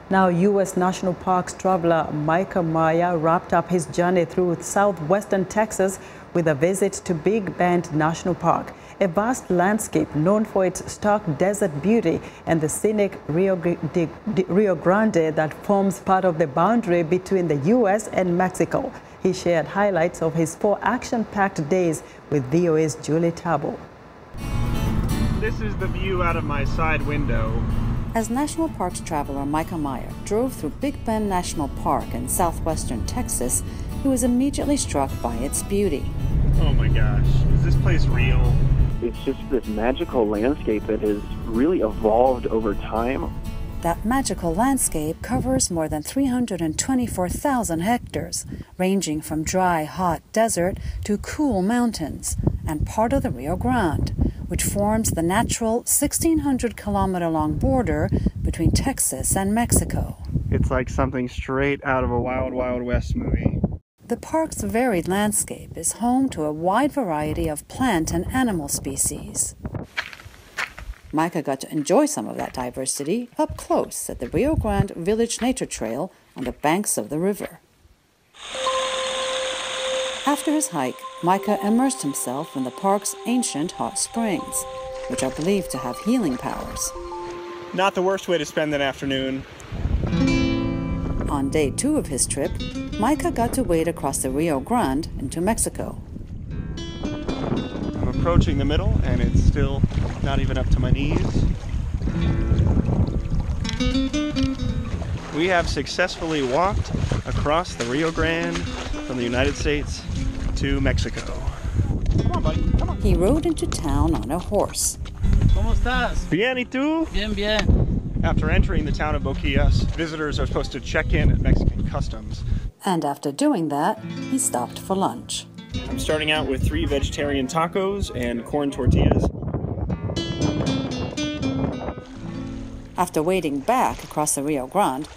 Now, U.S. National Parks traveler Mikah Meyer wrapped up his journey through southwestern Texas with a visit to Big Bend National Park, a vast landscape known for its stark desert beauty and the scenic Rio Grande that forms part of the boundary between the U.S. and Mexico. He shared highlights of his 4 action-packed days with VOA's Julie Taboh. This is the view out of my side window. As National Parks traveler Mikah Meyer drove through Big Bend National Park in southwestern Texas, he was immediately struck by its beauty. Oh my gosh, is this place real? It's just this magical landscape that has really evolved over time. That magical landscape covers more than 324,000 hectares, ranging from dry, hot desert to cool mountains, and part of the Rio Grande, which forms the natural 1,600-kilometer-long border between Texas and Mexico. It's like something straight out of a Wild Wild West movie. The park's varied landscape is home to a wide variety of plant and animal species. Mikah got to enjoy some of that diversity up close at the Rio Grande Village Nature Trail on the banks of the river. After his hike, Mikah immersed himself in the park's ancient hot springs, which are believed to have healing powers. Not the worst way to spend an afternoon. On day 2 of his trip, Mikah got to wade across the Rio Grande into Mexico. I'm approaching the middle, and it's still not even up to my knees. We have successfully walked across the Rio Grande from the United States to Mexico. Come on, buddy. Come on. He rode into town on a horse. ¿Cómo estás? Bien, ¿y tú? Bien, bien. After entering the town of Boquillas, visitors are supposed to check in at Mexican customs. And after doing that, he stopped for lunch. I'm starting out with 3 vegetarian tacos and corn tortillas. After wading back across the Rio Grande,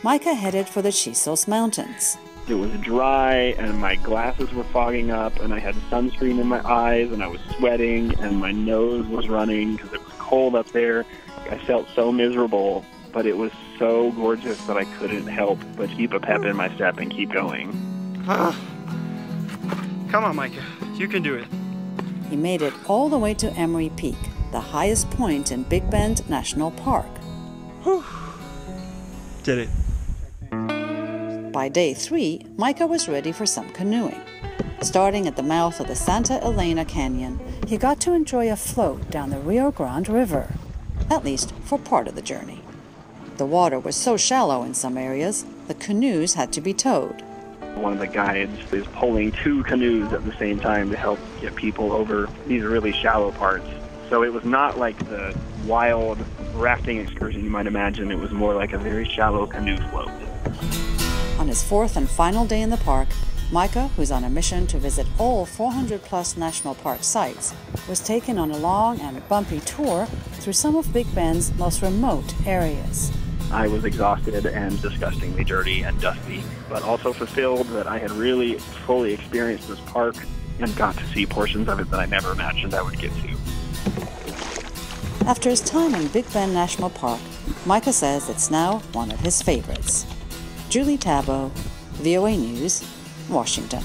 Mikah headed for the Chisos Mountains. It was dry and my glasses were fogging up and I had sunscreen in my eyes and I was sweating and my nose was running because it was cold up there. I felt so miserable, but it was so gorgeous that I couldn't help but keep a pep in my step and keep going. Come on, Mikah. You can do it. He made it all the way to Emery Peak, the highest point in Big Bend National Park. Whew. Did it. By day 3, Mikah was ready for some canoeing. Starting at the mouth of the Santa Elena Canyon, he got to enjoy a float down the Rio Grande River, at least for part of the journey. The water was so shallow in some areas, the canoes had to be towed. One of the guides is pulling 2 canoes at the same time to help get people over these really shallow parts. So it was not like the wild rafting excursion you might imagine. It was more like a very shallow canoe float. On his 4th and final day in the park, Mikah, who's on a mission to visit all 400-plus national park sites, was taken on a long and bumpy tour through some of Big Bend's most remote areas. I was exhausted and disgustingly dirty and dusty, but also fulfilled that I had really fully experienced this park and got to see portions of it that I never imagined I would get to. After his time in Big Bend National Park, Mikah says it's now one of his favorites. Julie Taboh, VOA News, Washington.